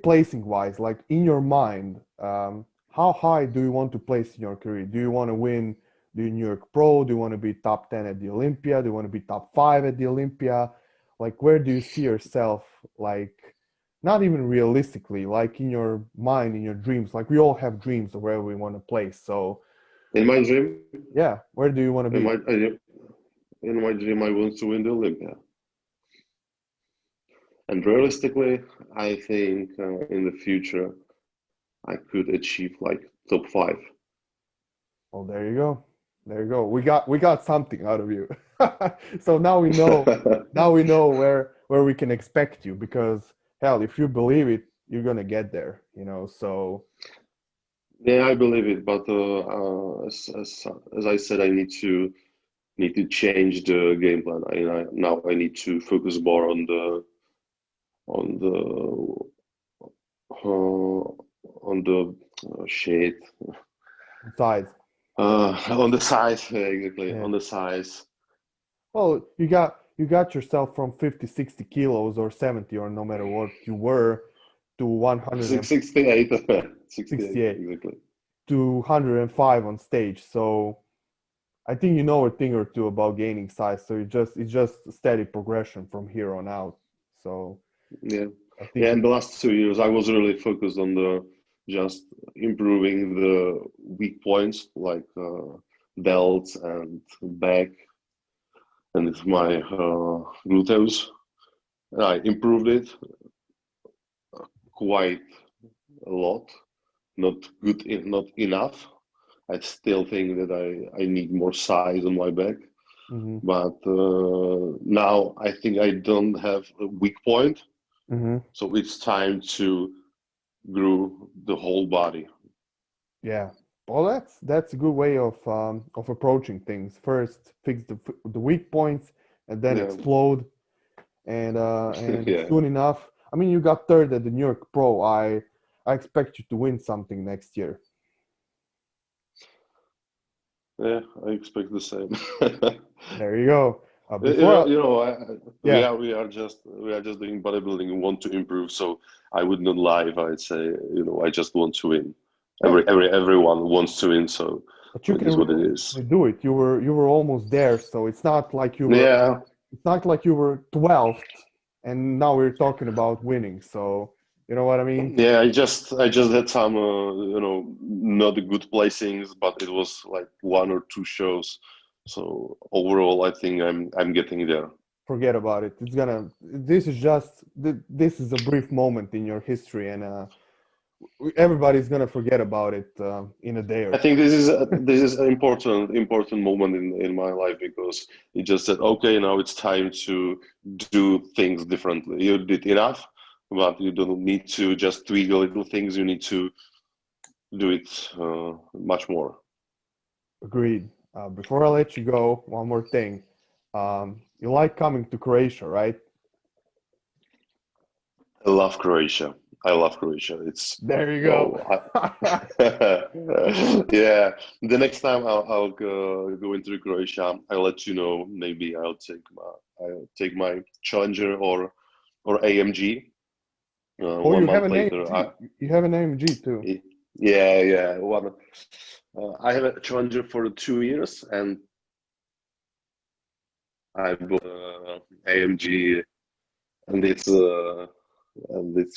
placing wise, like in your mind, how high do you want to place in your career? Do you want to win the New York Pro? Do you want to be top 10 at the Olympia? Do you want to be top 5 at the Olympia? Like, where do you see yourself? Like, not even realistically, like in your mind, in your dreams. Like, we all have dreams of where we want to place. So, In my dream, yeah, where do you want to in be? my in my dream, I want to win the Olympia. And realistically, I think in the future I could achieve like top five. Well, there you go. There you go. We got something out of you. So now we know where we can expect you because hell, if you believe it, you're gonna get there, So Yeah, I believe it, but as I said, I need to change the game plan. Now I need to focus more on the shade besides, on the size, yeah, exactly yeah. on the size. Well, you got yourself from 50, 60 kilos or 70 or no matter what you were to 68, 68 168 exactly. to 105 on stage. So I think you know a thing or two about gaining size. So it's just a steady progression from here on out. So Yeah, I yeah. think In the last 2 years, I was really focused on the just improving the weak points like delts and back and it's my gluteus. I improved it quite a lot. Not not enough. I still think that I need more size on my back. Mm-hmm. But now I think I don't have a weak point, Mm-hmm. so it's time to grow the whole body. Yeah. Well, that's a good way of approaching things. First, fix the weak points, and then Yeah, explode. And yeah, soon enough, I mean, you got third at the New York Pro. I expect you to win something next year. yeah. I expect the same. There you go. You Before, know, you know, yeah, we are just doing bodybuilding and want to improve. So I would not lie if I'd say, you know, I just want to win. yeah, Everyone wants to win, so but you it can is what it is. realistically do it. You were almost there, so Yeah, it's not like you were 12th, and now we're talking about winning. So you know what I mean? yeah. I just had some, you know, not good placings, but it was like one or two shows. So overall, I think I'm getting there. Forget about it. This is just this is a brief moment in your history, and everybody's gonna forget about it in a day or I think two. this is an important moment in my life because it just said, okay, now it's time to do things differently. You did enough, but you don't need to just tweak the little things. You need to do it much more. Agreed. Before I let you go, one more thing. You like coming to Croatia, right? I love Croatia. I love Croatia. It's There you go. oh, yeah. The next time I'll go into Croatia, I'll let you know. Maybe I'll take my Challenger or AMG. Oh, One you have month an later, AMG. You have an AMG too. yeah, yeah. I have a Challenger for 2 years, and I bought AMG, and it's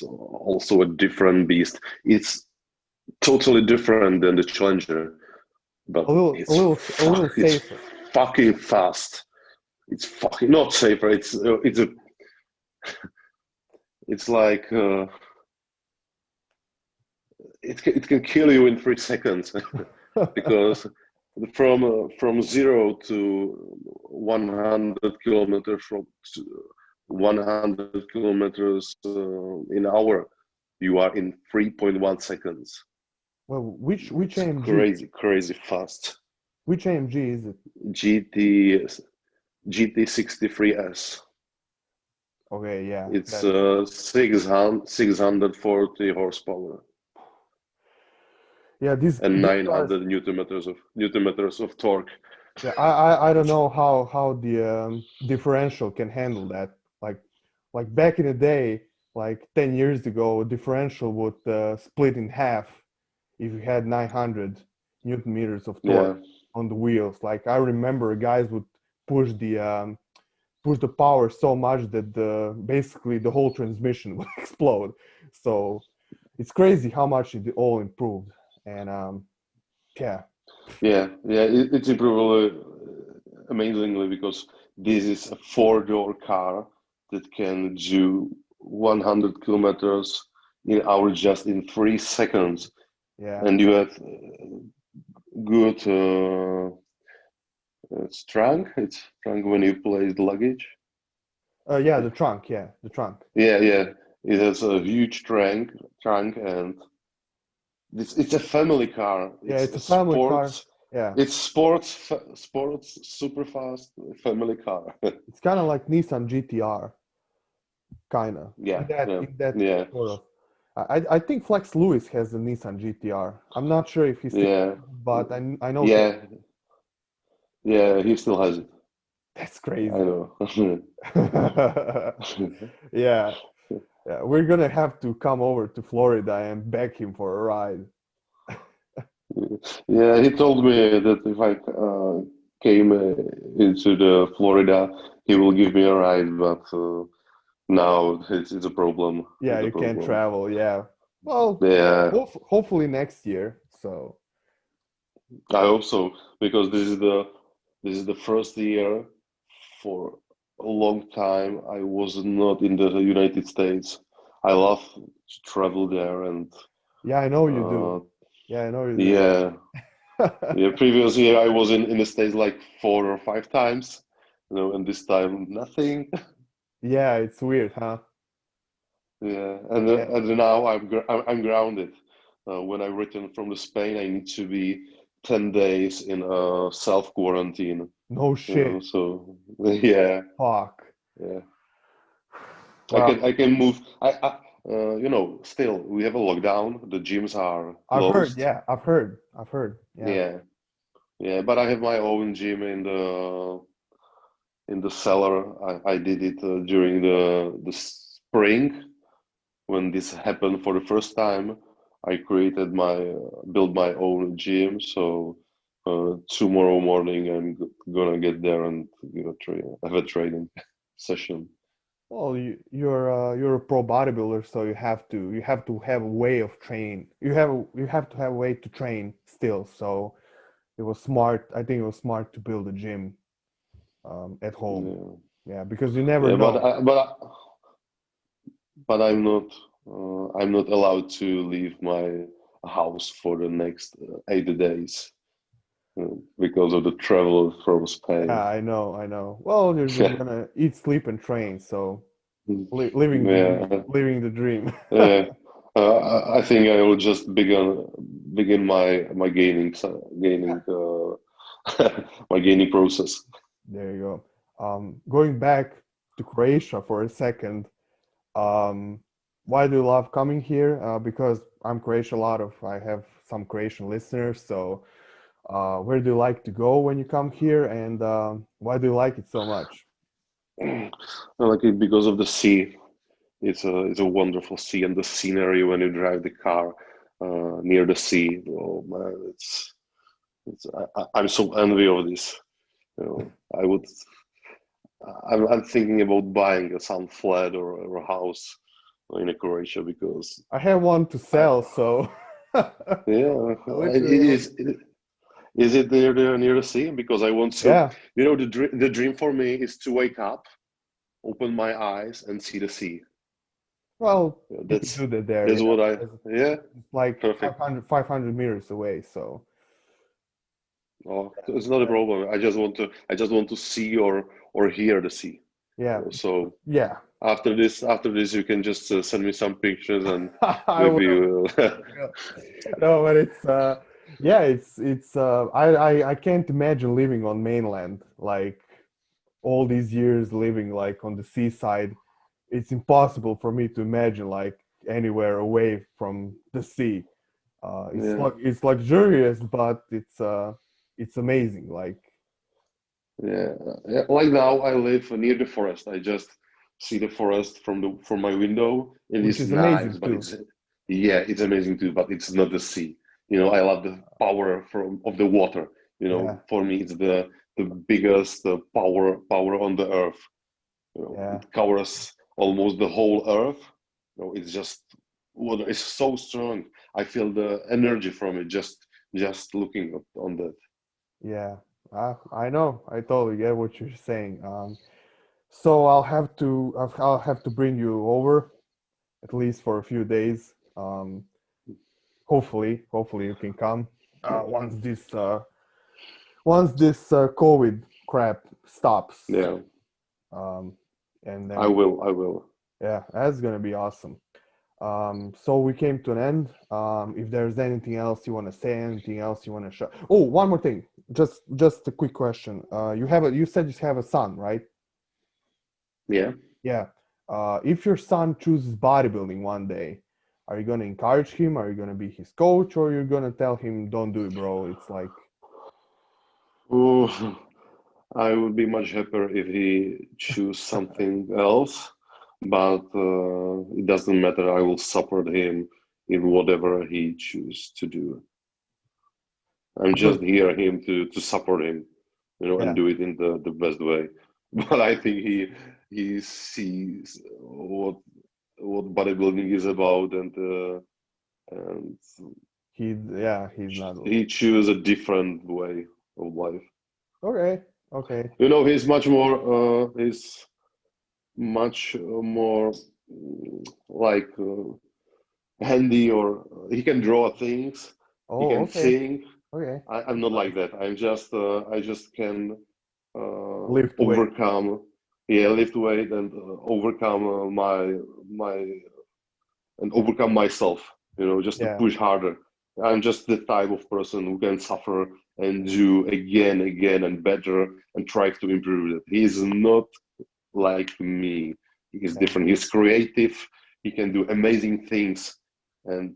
also a different beast. It's totally different than the Challenger, but A little it's safer. fucking fast. It's fucking not safer. It's like it can kill you in 3 seconds because from 0 to 100 kilometers 100 kilometers in hour, you are in 3.1 seconds. Well, which It's AMG? crazy fast. Which AMG is it? GT GT63S. Okay, yeah, It's that's 640 horsepower yeah. and These cars. 900 newton meters of torque. Yeah, I don't know how the differential can handle that. Like like back in the day, like 10 years ago, a differential would split in half if you had 900 Newton meters of torque Yeah, on the wheels. Like I remember guys would push push the power so much that basically the whole transmission would explode. So it's crazy how much it all improved. And yeah, yeah. It's improved amazingly because this is a four-door car that can do 100 kilometers in hour just in 3 seconds, yeah. and you have good it's trunk. It's trunk when you place the luggage. Yeah, the trunk. Yeah, the trunk. Yeah, yeah. It has a huge trunk, and it's a family car. Yeah, It's it's a a family car. sports. Yeah, It's sports, super fast family car. it's kind of like Nissan GTR, kind of Yeah, yeah, in that yeah, sort of. I think Flex Lewis has a Nissan GTR. I'm not sure if he still, yeah, but I know he. yeah, yeah. He still has it. That's I crazy. know. Yeah, yeah. We're gonna have to come over to Florida and beg him for a ride. Yeah, he told me that if I came into the Florida, he will give me a ride, but now it's a problem. Yeah, It's a you can't problem. travel. Yeah. Well, Yeah, hopefully next year. So I hope so because this is the first year for a long time I was not in the United States. I love to travel there, and yeah, I know you do. uh, Yeah, I know you do. yeah, yeah. Previous year I was in the States like 4 or 5 times, and this time nothing. Yeah, it's weird, huh? Yeah, Yeah. and now I'm grounded. When I return from the Spain, I need to be 10 days in self quarantine. No shit. So yeah, Fuck. yeah. Well, I can move. Still we have a lockdown. The gyms are I've heard, closed. yeah, I've heard, yeah. Yeah, yeah. But I have my own gym in the cellar. I did it during the spring when this happened for the first time. I created built my own gym. So tomorrow morning gonna get there and have a training session. Well, you're a pro bodybuilder, so you have to have a way of train. You have to have a way to train still. So it was smart. I think it was smart to build a gym at home. Yeah, Yeah, because you never yeah. know. But I'm not allowed to leave my house for the next 8 days because of the travel from Spain. Yeah, I know, I know. Well, you're just gonna eat, sleep, and train. So living the Yeah, living the dream. yeah. I think I will just begin my Yeah, gaining my gaining process. there you go. Going back to Croatia for a second. Um, why do you love coming here? Because I'm Croatian. I have some Croatian listeners. So, where do you like to go when you come here, and why do you like it so much? I like it because of the sea. It's a wonderful sea and the scenery when you drive the car near the sea. Oh man, I'm so envy of this. I would. I'm thinking about buying some flat or a house in Croatia because I have one to I sell, so yeah. literally, Is it near the sea? Because I want to. yeah. The dream for me is to wake up, open my eyes, and see the sea. Well, you could That's do that there. that's Yeah, what I. it's Yeah, it's like perfect. 500 meters away. So Oh, it's not a that, problem. I just want to see or hear the sea. yeah, So yeah. after this, you can just send me some pictures and I maybe will. we'll. Yeah. No, but it's yeah, it's I can't imagine living on mainland like all these years living like on the seaside. It's impossible for me to imagine like anywhere away from the sea. Yeah, It's luxurious, but it's amazing. Like yeah, yeah. Like now, I live near the forest. I just see the forest from my window. It which is is nice, amazing but too. it's yeah, it's amazing too. But it's not the sea. I love the power of the water. Yeah, For me, it's the biggest power on the earth. yeah, It covers almost the whole earth. It's just water is so strong. I feel the energy from it just looking on that. yeah. I know. I totally get what you're saying. So I'll have to bring you over at least for a few days. Hopefully you can come once this COVID crap stops. Yeah, Um, and I then will. I will. yeah, that's gonna be awesome. So we came to an end. If there's anything else you want to say, anything else you want to show. Oh, one more thing. Just a quick question. You said you have a son, right? Yeah. Yeah. If your son chooses bodybuilding one day, are you gonna encourage him? Are you gonna be his coach, or you're gonna tell him, "Don't do it, bro"? It's like, Oh, I would be much happier if he choose something else, but it doesn't matter. I will support him in whatever he choose to do. I'm because just here him to support him, and yeah, do it in the best way. But I think he sees what bodybuilding is about, and he's not he choose a different way of life. okay. Okay. He's much more like handy, or he can draw things, he Oh, can okay. sing. Okay. I'm not like that. I just can Lift weight. overcome, yeah, lift weight and overcome my and overcome myself, just to Yeah. push harder. I'm just the type of person who can suffer and do again, again, and better and try to improve it. He is not like me. He is Yeah. different. He's creative. He can do amazing things, and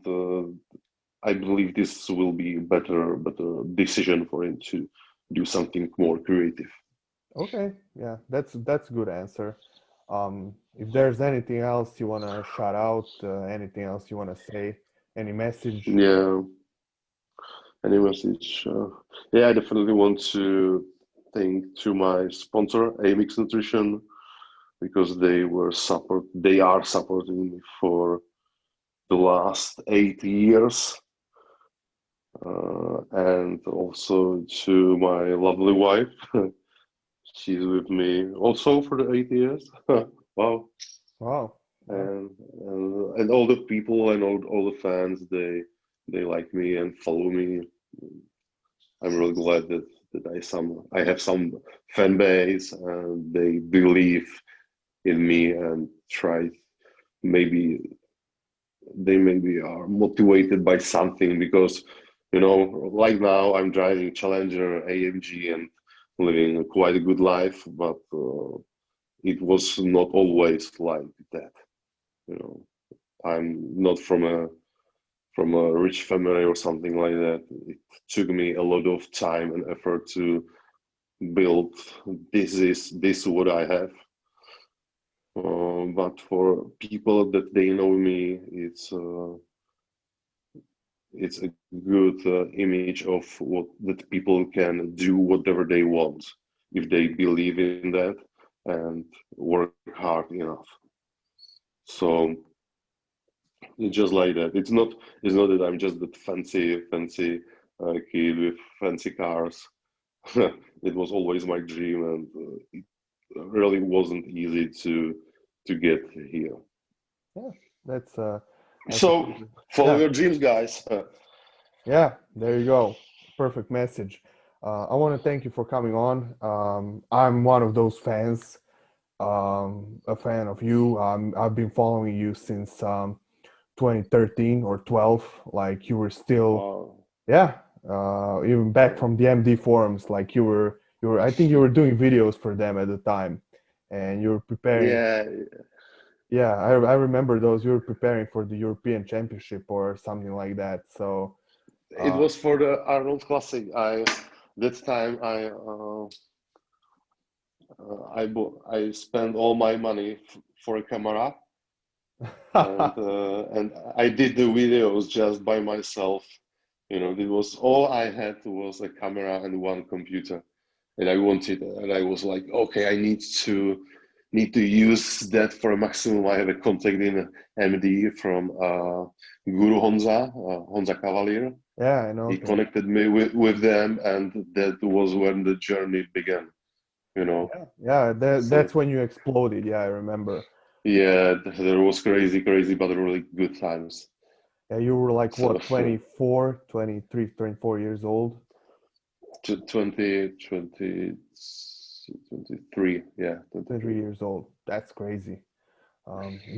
I believe this will be a better decision for him to do something more creative. Okay. Yeah. That's a good answer. If there's anything else you wanna shout out, anything else you wanna say, any message? Yeah. Any message? Yeah, I definitely want to thank to my sponsor, Amix Nutrition, because they are supporting me for the last 8 years, and also to my lovely wife. She's with me also for the 8 years. Wow. Wow. Yeah. And all the people and all the fans, they like me and follow me. I'm really glad that I have some fan base and they believe in me and try. Maybe they maybe are motivated by something because like now I'm driving Challenger AMG and living quite a good life, but it was not always like that. You know, I'm not from a rich family or something like that. It took me a lot of time and effort to build this what I have. But for people that they know me, it's a good image of what that people can do whatever they want if they believe in that and work hard enough. So it's just like that. It's not that I'm just that fancy kid with fancy cars. It was always my dream, and it really wasn't easy to get here. Yeah. That's a So pretty, follow yeah. your dreams, guys. Yeah, there you go. Perfect message. I want to thank you for coming on. I'm one of those fans, a fan of you. I've been following you since 2013 or 12. Like you were still, Wow. yeah, even back Uh, from the MD forums. Like I think you were doing videos for them at the time, and you were preparing. yeah, Yeah, I remember those. You were preparing for the European Championship or something like that. So. it Uh, was for the Arnold Classic. That time I spent all my money for a camera, and I did the videos just by myself. It was all I had was a camera and one computer, and I was like, okay, I need to use that for a maximum. I have a contact in MD from Guru Honza Cavalier. Yeah, I know He him. connected me with them, and that was when the journey began. You know, Yeah, yeah, that's so when you exploded. Yeah, I remember. yeah, there was crazy, crazy, but really good times. Yeah, you were like So what, 24, 23, 24 years old? 20, 20, 23, yeah, 23 23. years old. That's crazy.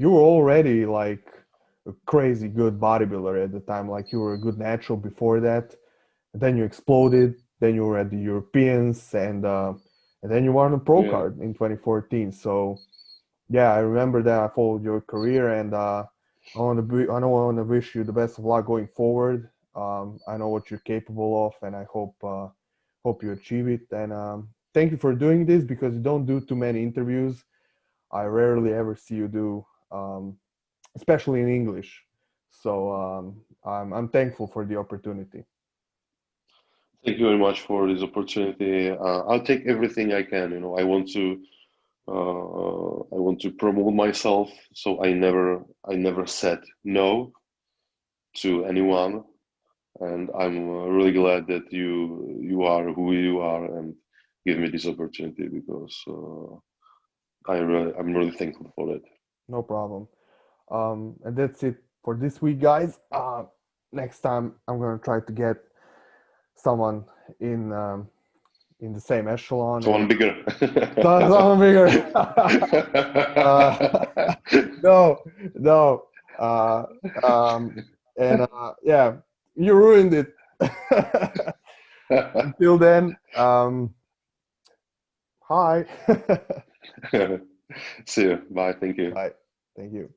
You were already like a crazy good bodybuilder at the time. Like you were a good natural before that. And then you exploded. Then you were at the Europeans, and then you won a pro Yeah, card in 2014. So yeah, I remember that. I followed your career, and I want to wish you the best of luck going forward. I know what you're capable of, and I hope you achieve it. And thank you for doing this because you don't do too many interviews. I rarely ever see you do, especially in English. So I'm thankful for the opportunity. thank you very much for this opportunity. I'll take everything I can. I want to promote myself, so I never said no to anyone, and I'm really glad that you are who you are and give me this opportunity because I'm really thankful for it. No problem. And that's it for this week, guys. Next time I'm gonna try to get someone in in the same echelon. Someone bigger. Someone bigger. No, no. Yeah, you ruined it. Until then, hi. See you. Bye. Thank you. Bye. Thank you.